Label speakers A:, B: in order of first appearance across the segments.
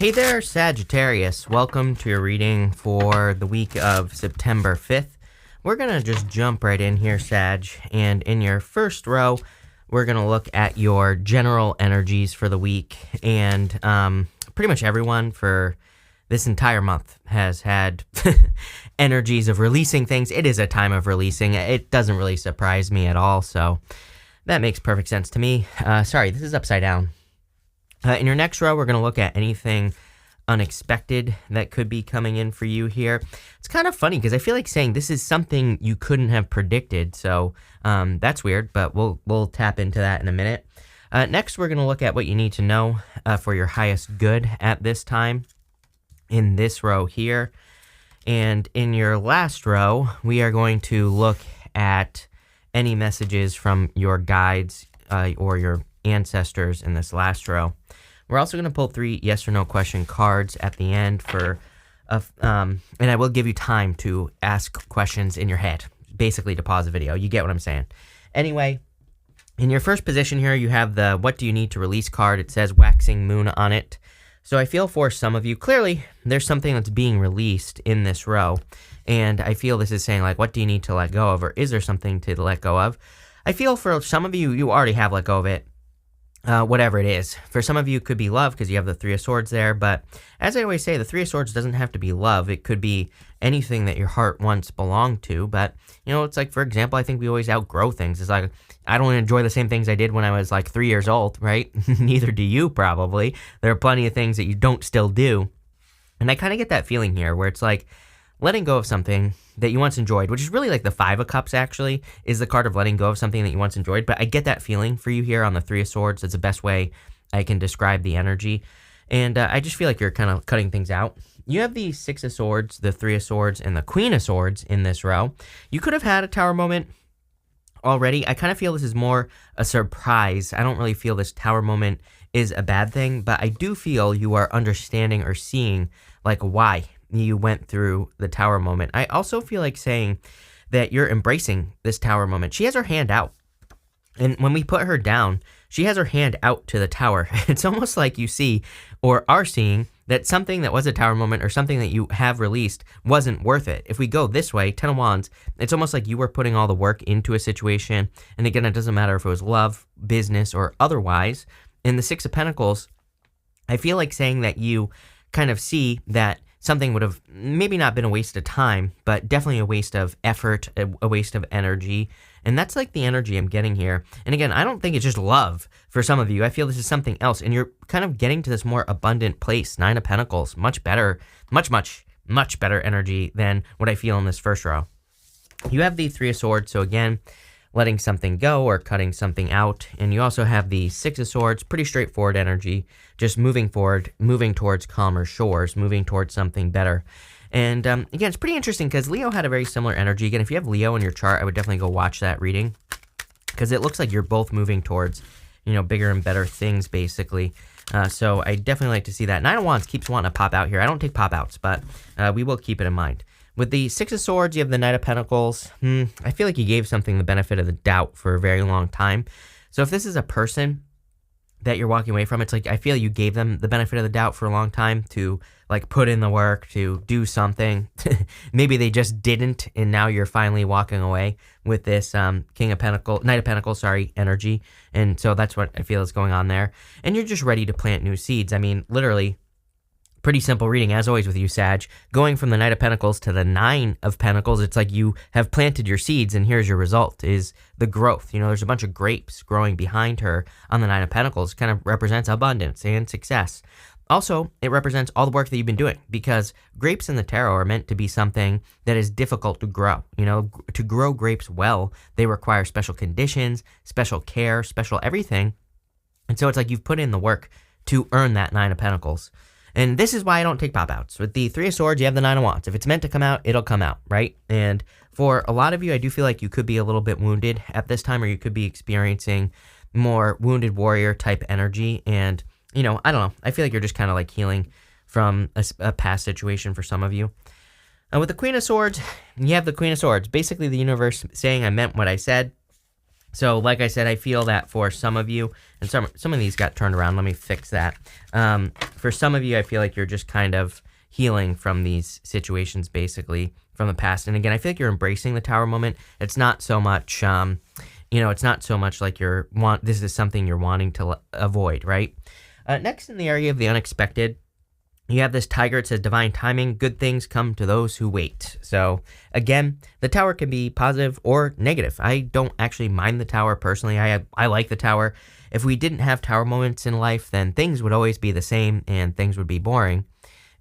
A: Hey there, Sagittarius. Welcome to your reading for the week of September 5th. We're going to just jump right in here, Sag, and in your first row, we're going to look at your general energies for the week, and pretty much everyone for this entire month has had energies of releasing things. It is a time of releasing. It doesn't really surprise me at all, so that makes perfect sense to me. Sorry, this is upside down. In your next row, we're going to look at anything unexpected that could be coming in for you here. It's kind of funny because I feel like saying this is something you couldn't have predicted, so that's weird, but we'll tap into that in a minute. Next, we're going to look at what you need to know for your highest good at this time in this row here. And in your last row, we are going to look at any messages from your guides or your ancestors in this last row. We're also going to pull 3 yes or no question cards at the end for, and I will give you time to ask questions in your head, basically to pause the video. You get what I'm saying. Anyway, in your first position here, you have the what do you need to release card. It says waxing moon on it. So I feel for some of you, clearly there's something that's being released in this row. And I feel this is saying like, what do you need to let go of? Or is there something to let go of? I feel for some of you, you already have let go of it. Whatever it is. For some of you, it could be love because you have the 3 of Swords there. But as I always say, the 3 of Swords doesn't have to be love. It could be anything that your heart once belonged to. But, you know, it's like, for example, I think we always outgrow things. It's like, I don't enjoy the same things I did when I was like 3 years old, right? Neither do you probably. There are plenty of things that you don't still do. And I kind of get that feeling here where it's like, letting go of something that you once enjoyed, which is really like the 5 of Cups actually, is the card of letting go of something that you once enjoyed. But I get that feeling for you here on the 3 of Swords. That's the best way I can describe the energy. And I just feel like you're kind of cutting things out. You have the 6 of Swords, the 3 of Swords, and the Queen of Swords in this row. You could have had a Tower moment already. I kind of feel this is more a surprise. I don't really feel this Tower moment is a bad thing, but I do feel you are understanding or seeing like why you went through the Tower moment. I also feel like saying that you're embracing this Tower moment. She has her hand out. And when we put her down, she has her hand out to the Tower. It's almost like you see or are seeing that something that was a Tower moment or something that you have released wasn't worth it. If we go this way, 10 of Wands, it's almost like you were putting all the work into a situation. And again, it doesn't matter if it was love, business, or otherwise. In the 6 of Pentacles, I feel like saying that you kind of see that something would have maybe not been a waste of time, but definitely a waste of effort, a waste of energy. And that's like the energy I'm getting here. And again, I don't think it's just love for some of you. I feel this is something else. And you're kind of getting to this more abundant place. 9 of Pentacles, much better, much better energy than what I feel in this first row. You have the 3 of Swords. So again, letting something go or cutting something out. And you also have the 6 of Swords, pretty straightforward energy, just moving forward, moving towards calmer shores, moving towards something better. And again, it's pretty interesting because Leo had a very similar energy. Again, if you have Leo in your chart, I would definitely go watch that reading because it looks like you're both moving towards, you know, bigger and better things, basically. So I definitely like to see that. 9 of Wands keeps wanting to pop out here. I don't take pop outs, but we will keep it in mind. With the 6 of Swords, you have the Knight of Pentacles. I feel like you gave something the benefit of the doubt for a very long time. So if this is a person that you're walking away from, it's like I feel you gave them the benefit of the doubt for a long time to like put in the work, to do something. Maybe they just didn't, and now you're finally walking away with this Knight of Pentacles, energy. And so that's what I feel is going on there. And you're just ready to plant new seeds. I mean, literally, pretty simple reading, as always with you, Sag. Going from the Knight of Pentacles to the 9 of Pentacles, it's like you have planted your seeds, and here's your result, is the growth. You know, there's a bunch of grapes growing behind her on the 9 of Pentacles. Kind of represents abundance and success. Also, it represents all the work that you've been doing, because grapes in the tarot are meant to be something that is difficult to grow. You know, to grow grapes well, they require special conditions, special care, special everything. And so it's like you've put in the work to earn that 9 of Pentacles. And this is why I don't take pop-outs. With the 3 of Swords, you have the 9 of Wands. If it's meant to come out, it'll come out, right? And for a lot of you, I do feel like you could be a little bit wounded at this time, or you could be experiencing more wounded warrior type energy. And, you know, I don't know. I feel like you're just kind of like healing from a past situation for some of you. And with the Queen of Swords, you have the Queen of Swords. Basically, the universe saying I meant what I said. So like I said, I feel that for some of you, and some of these got turned around. Let me fix that. For some of you, I feel like you're just kind of healing from these situations, basically, from the past. And again, I feel like you're embracing the Tower moment. It's not so much, it's not so much like this is something you're wanting to avoid, right? Next, in the area of the unexpected, you have this Tiger. It says divine timing. Good things come to those who wait. So again, the Tower can be positive or negative. I don't actually mind the Tower personally. I like the Tower. If we didn't have Tower moments in life, then things would always be the same and things would be boring.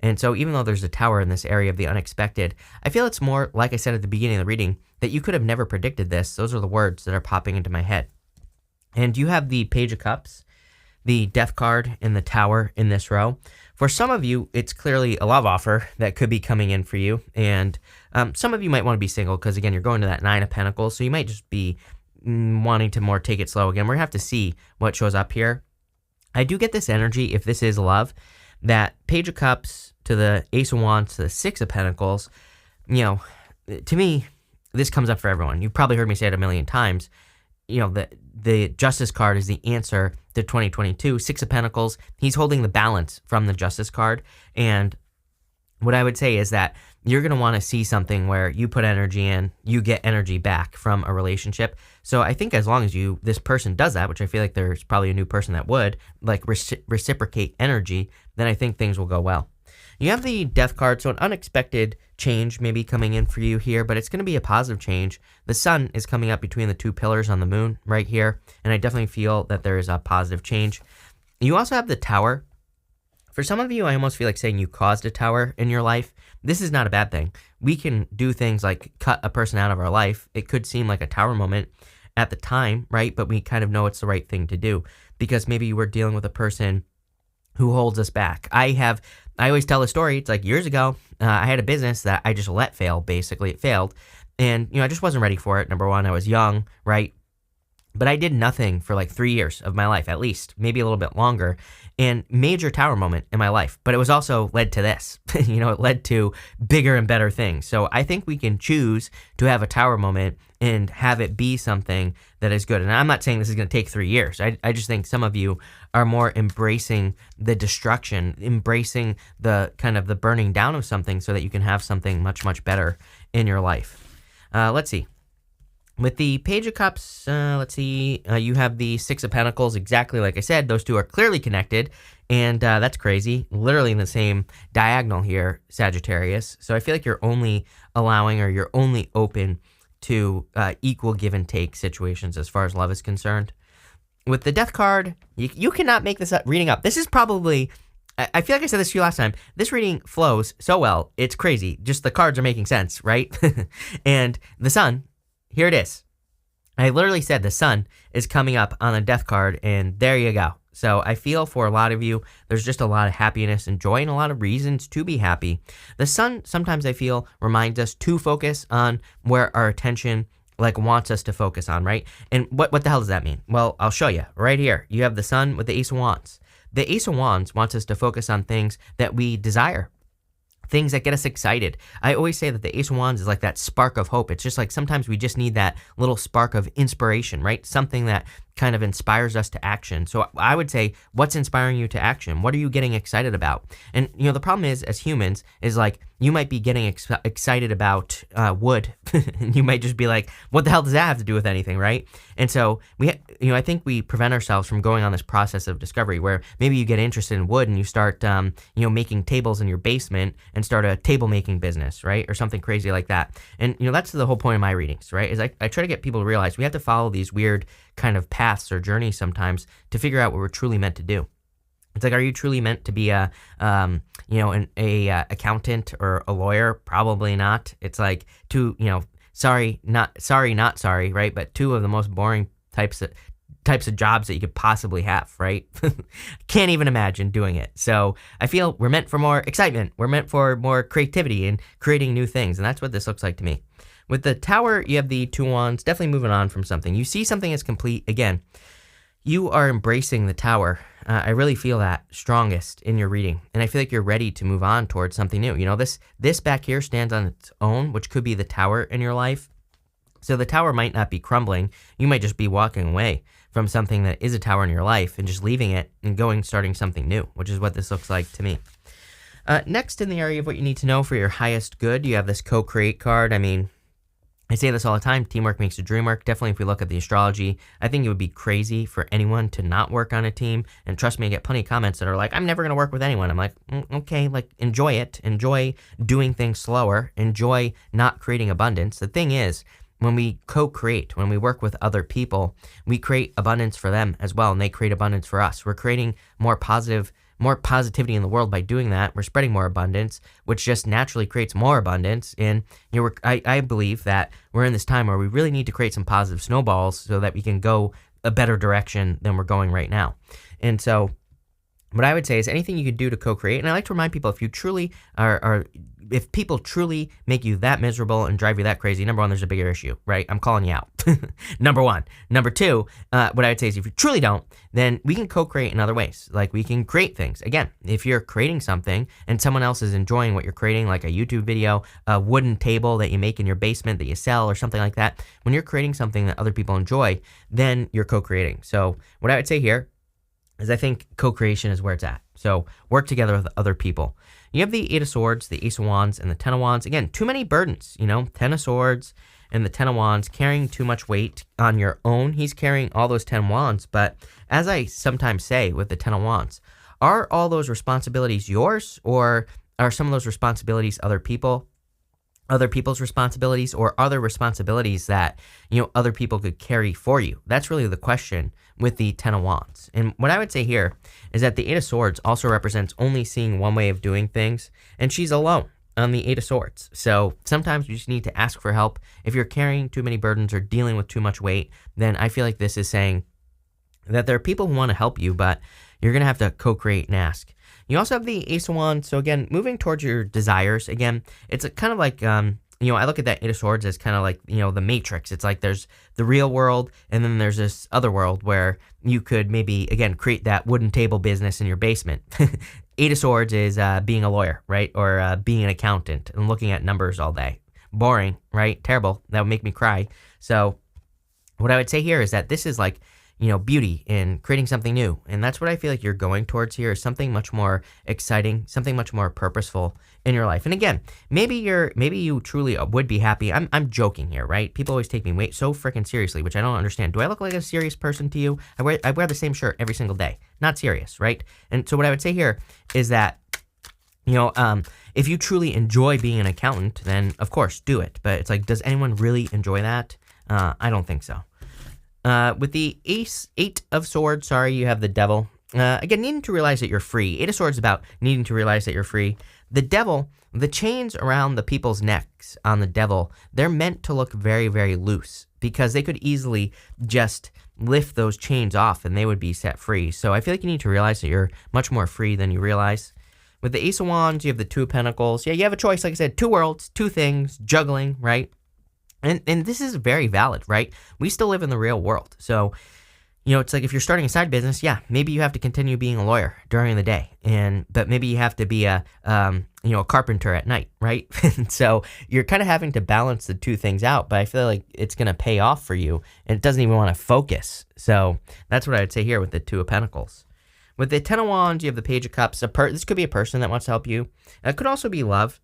A: And so even though there's a Tower in this area of the unexpected, I feel it's more, like I said at the beginning of the reading, that you could have never predicted this. Those are the words that are popping into my head. And you have the Page of Cups, the Death card, and the Tower in this row. For some of you, it's clearly a love offer that could be coming in for you. And some of you might want to be single because, again, you're going to that Nine of Pentacles. So you might just be wanting to more take it slow. Again, we're going to have to see what shows up here. I do get this energy, if this is love, that Page of Cups to the Ace of Wands to the Six of Pentacles, to me, this comes up for everyone. You've probably heard me say it a million times. The Justice card is the answer to 2022. Six of Pentacles, he's holding the balance from the Justice card. And what I would say is that you're going to want to see something where you put energy in, you get energy back from a relationship. So I think as long as this person does that, which I feel like there's probably a new person that would, like reciprocate energy, then I think things will go well. You have the Death card, so an unexpected change may be coming in for you here, but it's going to be a positive change. The sun is coming up between the two pillars on the moon right here, and I definitely feel that there is a positive change. You also have the Tower. For some of you, I almost feel like saying you caused a Tower in your life. This is not a bad thing. We can do things like cut a person out of our life. It could seem like a Tower moment at the time, right? But we kind of know it's the right thing to do because maybe you were dealing with a person who holds us back. I always tell a story. It's like years ago, I had a business that I just let fail. Basically, it failed. And, I just wasn't ready for it. Number one, I was young, right? But I did nothing for like 3 years of my life, at least, maybe a little bit longer. And major Tower moment in my life. But it was also led to this. It led to bigger and better things. So I think we can choose to have a Tower moment and have it be something that is good. And I'm not saying this is going to take 3 years. I just think some of you are more embracing the destruction, embracing the kind of the burning down of something so that you can have something much, much better in your life. Let's see. With the Page of Cups, you have the Six of Pentacles, exactly like I said. Those two are clearly connected, and that's crazy. Literally in the same diagonal here, Sagittarius. So I feel like you're only allowing or you're only open to equal give and take situations as far as love is concerned. With the Death card, you cannot make this reading up. This is probably, I feel like I said this to you last time, this reading flows so well, it's crazy. Just the cards are making sense, right? And the sun, here it is. I literally said the sun is coming up on the Death card, and there you go. So I feel for a lot of you, there's just a lot of happiness and joy and a lot of reasons to be happy. The sun, sometimes I feel, reminds us to focus on where our attention wants us to focus on, right? And what the hell does that mean? Well, I'll show you right here. You have the sun with the Ace of Wands. The Ace of Wands wants us to focus on things that we desire, things that get us excited. I always say that the Ace of Wands is like that spark of hope. It's just like sometimes we just need that little spark of inspiration, right? Something that kind of inspires us to action. So I would say, what's inspiring you to action? What are you getting excited about? And, the problem is, as humans, is like, you might be getting excited about wood. And you might just be like, what the hell does that have to do with anything, right? And so, I think we prevent ourselves from going on this process of discovery where maybe you get interested in wood and you start, making tables in your basement and start a table making business, right? Or something crazy like that. And, that's the whole point of my readings, right? Is I try to get people to realize we have to follow these weird kind of paths or journeys sometimes to figure out what we're truly meant to do. It's like, are you truly meant to be an accountant or a lawyer? Probably not. It's like not sorry, right? But two of the most boring types of jobs that you could possibly have, right? Can't even imagine doing it. So I feel we're meant for more excitement. We're meant for more creativity and creating new things. And that's what this looks like to me. With the Tower, you have the Two Wands, definitely moving on from something. You see something as complete. Again, you are embracing the Tower. I really feel that strongest in your reading. And I feel like you're ready to move on towards something new. This back here stands on its own, which could be the Tower in your life. So the tower might not be crumbling. You might just be walking away from something that is a tower in your life and just leaving it and starting something new, which is what this looks like to me. Next, in the area of what you need to know for your highest good, you have this co-create card. I mean, I say this all the time, teamwork makes the dream work. Definitely if we look at the astrology, I think it would be crazy for anyone to not work on a team. And trust me, I get plenty of comments that are like, I'm never going to work with anyone. I'm like, okay, like enjoy it. Enjoy doing things slower. Enjoy not creating abundance. The thing is, when we co-create, when we work with other people, we create abundance for them as well, and they create abundance for us. We're creating more positivity in the world by doing that. We're spreading more abundance, which just naturally creates more abundance. And I believe that we're in this time where we really need to create some positive snowballs so that we can go a better direction than we're going right now. And so what I would say is anything you could do to co-create, and I like to remind people, if you truly if people truly make you that miserable and drive you that crazy, number one, there's a bigger issue, right? I'm calling you out. Number one. Number two, what I would say is if you truly don't, then we can co-create in other ways. Like we can create things. Again, if you're creating something and someone else is enjoying what you're creating, like a YouTube video, a wooden table that you make in your basement that you sell or something like that, when you're creating something that other people enjoy, then you're co-creating. So what I would say here is I think co-creation is where it's at. So work together with other people. You have the Eight of Swords, the Ace of Wands, and the Ten of Wands. Again, too many burdens, 10 of Swords and the 10 of Wands, carrying too much weight on your own. He's carrying all those 10 wands, but as I sometimes say with the 10 of Wands, are all those responsibilities yours, or are some of those responsibilities other people's responsibilities, or other responsibilities that, other people could carry for you? That's really the question with the 10 of Wands. And what I would say here is that the Eight of Swords also represents only seeing one way of doing things, and she's alone on the Eight of Swords. So sometimes you just need to ask for help. If you're carrying too many burdens or dealing with too much weight, then I feel like this is saying that there are people who want to help you, but you're going to have to co-create and ask. You also have the Ace of Wands. So again, moving towards your desires. Again, it's kind of like, I look at that Eight of Swords as kind of like, the Matrix. It's like there's the real world, and then there's this other world where you could maybe, again, create that wooden table business in your basement. Eight of Swords is being a lawyer, right? Or being an accountant and looking at numbers all day. Boring, right? Terrible. That would make me cry. So what I would say here is that this is like, beauty in creating something new. And that's what I feel like you're going towards here, is something much more exciting, something much more purposeful in your life. And again, maybe you truly would be happy. I'm joking here, right? People always take me so freaking seriously, which I don't understand. Do I look like a serious person to you? I wear the same shirt every single day. Not serious, right? And so what I would say here is that, if you truly enjoy being an accountant, then of course do it. But it's like, does anyone really enjoy that? I don't think so. With the Eight of Swords, you have the Devil. Again, needing to realize that you're free. Eight of Swords is about needing to realize that you're free. The Devil, the chains around the people's necks on the Devil, they're meant to look very, very loose because they could easily just lift those chains off and they would be set free. So I feel like you need to realize that you're much more free than you realize. With the Ace of Wands, you have the Two of Pentacles. Yeah, you have a choice. Like I said, two worlds, two things, juggling, right? And this is very valid, right? We still live in the real world. So, it's like if you're starting a side business, yeah, maybe you have to continue being a lawyer during the day. But maybe you have to be a carpenter at night, right? So you're kind of having to balance the two things out, but I feel like it's going to pay off for you, and it doesn't even want to focus. So that's what I would say here with the Two of Pentacles. With the Ten of Wands, you have the Page of Cups. This could be a person that wants to help you. It could also be love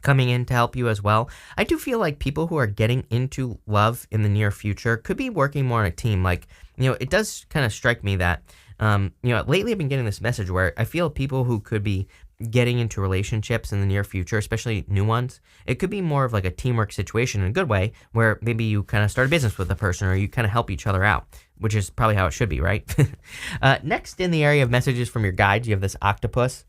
A: coming in to help you as well. I do feel like people who are getting into love in the near future could be working more on a team. Like, it does kind of strike me that, lately I've been getting this message where I feel people who could be getting into relationships in the near future, especially new ones, it could be more of like a teamwork situation in a good way, where maybe you kind of start a business with a person or you kind of help each other out, which is probably how it should be, right? Next, in the area of messages from your guides, you have this octopus.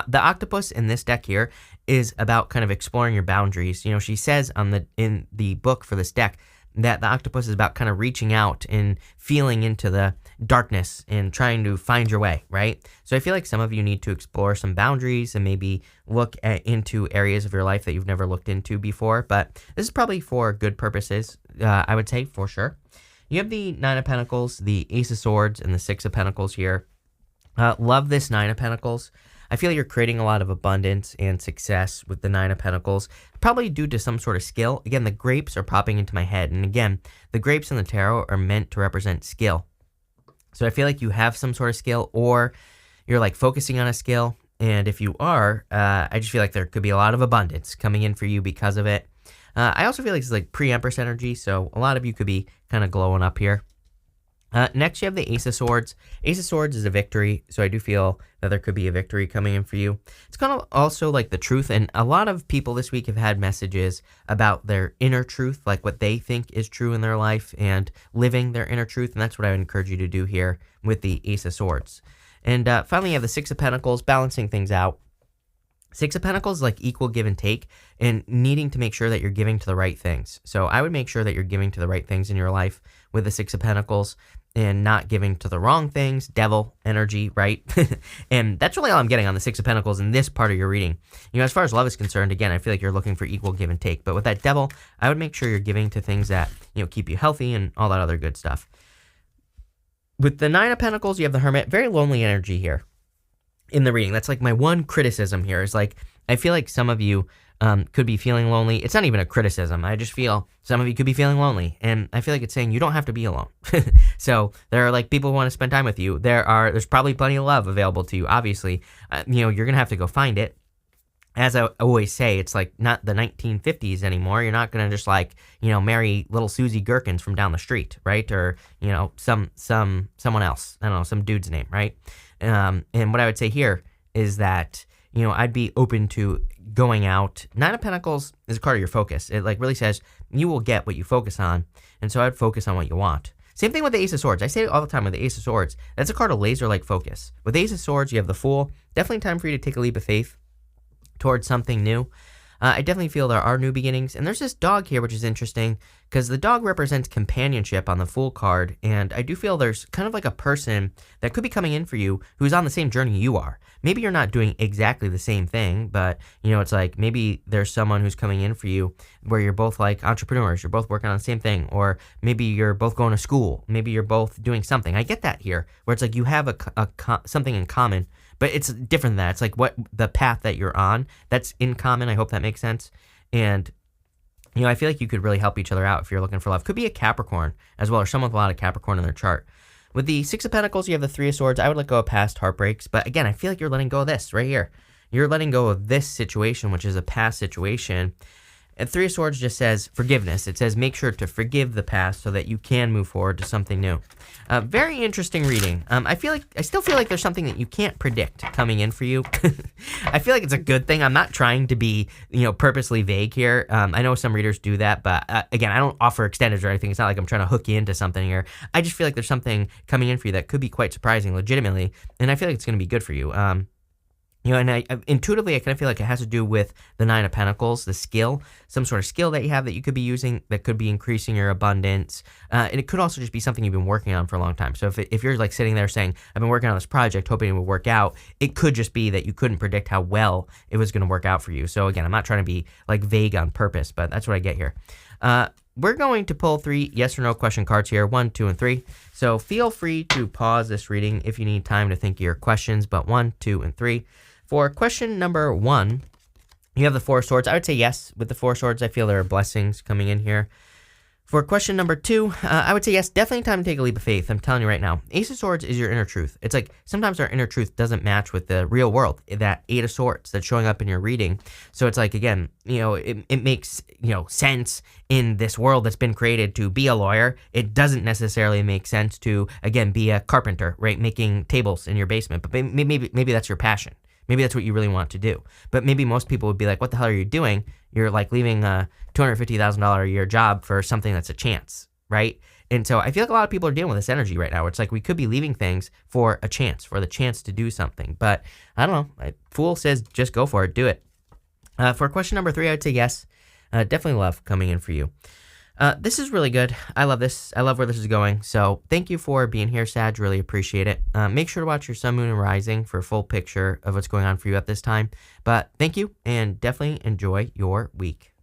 A: The octopus in this deck here is about kind of exploring your boundaries. She says in the book for this deck that the octopus is about kind of reaching out and feeling into the darkness and trying to find your way, right? So I feel like some of you need to explore some boundaries and maybe look into areas of your life that you've never looked into before. But this is probably for good purposes, I would say, for sure. You have the Nine of Pentacles, the Ace of Swords, and the Six of Pentacles here. Love this Nine of Pentacles. I feel you're creating a lot of abundance and success with the Nine of Pentacles, probably due to some sort of skill. Again, the grapes are popping into my head. And again, the grapes in the tarot are meant to represent skill. So I feel like you have some sort of skill, or you're like focusing on a skill. And if you are, I just feel like there could be a lot of abundance coming in for you because of it. I also feel like it's like pre-Empress energy, so a lot of you could be kind of glowing up here. Next, you have the Ace of Swords. Ace of Swords is a victory, so I do feel that there could be a victory coming in for you. It's kind of also like the truth, and a lot of people this week have had messages about their inner truth, like what they think is true in their life, and living their inner truth, and that's what I would encourage you to do here with the Ace of Swords. And finally, you have the Six of Pentacles, balancing things out. Six of Pentacles is like equal give and take, and needing to make sure that you're giving to the right things. So I would make sure that you're giving to the right things in your life with the Six of Pentacles, and not giving to the wrong things, devil energy, right? And that's really all I'm getting on the Six of Pentacles in this part of your reading. You know, as far as love is concerned, again, I feel like you're looking for equal give and take. But with that devil, I would make sure you're giving to things that, you know, keep you healthy and all that other good stuff. With the Nine of Pentacles, you have the Hermit. Very lonely energy here in the reading. That's like my one criticism here is like, I feel like some of you could be feeling lonely. It's not even a criticism. I just feel some of you could be feeling lonely. And I feel like it's saying you don't have to be alone. So there are like people who want to spend time with you. There's probably plenty of love available to you. Obviously, you know, you're going to have to go find it. As I always say, it's like not the 1950s anymore. You're not going to just like, you know, marry little Susie Gherkins from down the street, right? Or, you know, someone else. I don't know, some dude's name, right? And what I would say here is that, you know, I'd be open to going out. Nine of Pentacles is a card of your focus. It like really says you will get what you focus on. And so I'd focus on what you want. Same thing with the Ace of Swords. I say it all the time with the Ace of Swords. That's a card of laser-like focus. With the Ace of Swords, you have the Fool. Definitely time for you to take a leap of faith towards something new. I definitely feel there are new beginnings. And there's this dog here, which is interesting because the dog represents companionship on the Fool card. And I do feel there's kind of like a person that could be coming in for you who's on the same journey you are. Maybe you're not doing exactly the same thing, but, you know, it's like maybe there's someone who's coming in for you where you're both like entrepreneurs. You're both working on the same thing. Or maybe you're both going to school. Maybe you're both doing something. I get that here where it's like you have something in common. But it's different than that. It's like what the path that you're on, that's in common. I hope that makes sense. And, you know, I feel like you could really help each other out if you're looking for love. Could be a Capricorn as well, or someone with a lot of Capricorn in their chart. With the Six of Pentacles, you have the Three of Swords. I would let go of past heartbreaks. But again, I feel like you're letting go of this right here. You're letting go of this situation, which is a past situation. And Three of Swords just says forgiveness. It says make sure to forgive the past so that you can move forward to something new. Very interesting reading. I still feel like there's something that you can't predict coming in for you. I feel like it's a good thing. I'm not trying to be, you know, purposely vague here. I know some readers do that, but again, I don't offer extendeds or anything. It's not like I'm trying to hook you into something here. I just feel like there's something coming in for you that could be quite surprising, legitimately, and I feel like it's going to be good for you. You know, and I intuitively, I kind of feel like it has to do with the Nine of Pentacles, the skill, some sort of skill that you have that you could be using that could be increasing your abundance. And it could also just be something you've been working on for a long time. So if you're like sitting there saying, I've been working on this project, hoping it would work out, it could just be that you couldn't predict how well it was going to work out for you. So again, I'm not trying to be like vague on purpose, but that's what I get here. We're going to pull 3 yes or no question cards here, 1, 2, and 3. So feel free to pause this reading if you need time to think of your questions, but 1, 2, and 3. For question number 1, you have the Four of Swords. I would say yes with the Four of Swords. I feel there are blessings coming in here. For question number 2, I would say yes, definitely time to take a leap of faith. I'm telling you right now. Ace of Swords is your inner truth. It's like sometimes our inner truth doesn't match with the real world, that Eight of Swords that's showing up in your reading. So it's like, again, you know, it makes, you know, sense in this world that's been created to be a lawyer. It doesn't necessarily make sense to, again, be a carpenter, right, making tables in your basement. But maybe that's your passion. Maybe that's what you really want to do. But maybe most people would be like, what the hell are you doing? You're like leaving a $250,000 a year job for something that's a chance, right? And so I feel like a lot of people are dealing with this energy right now. It's like we could be leaving things for a chance, for the chance to do something. But I don't know. Fool says just go for it. Do it. For question number 3, I would say yes. Definitely love coming in for you. This is really good. I love this. I love where this is going. So thank you for being here, Sag. Really appreciate it. Make sure to watch your sun, moon, and rising for a full picture of what's going on for you at this time. But thank you, and definitely enjoy your week.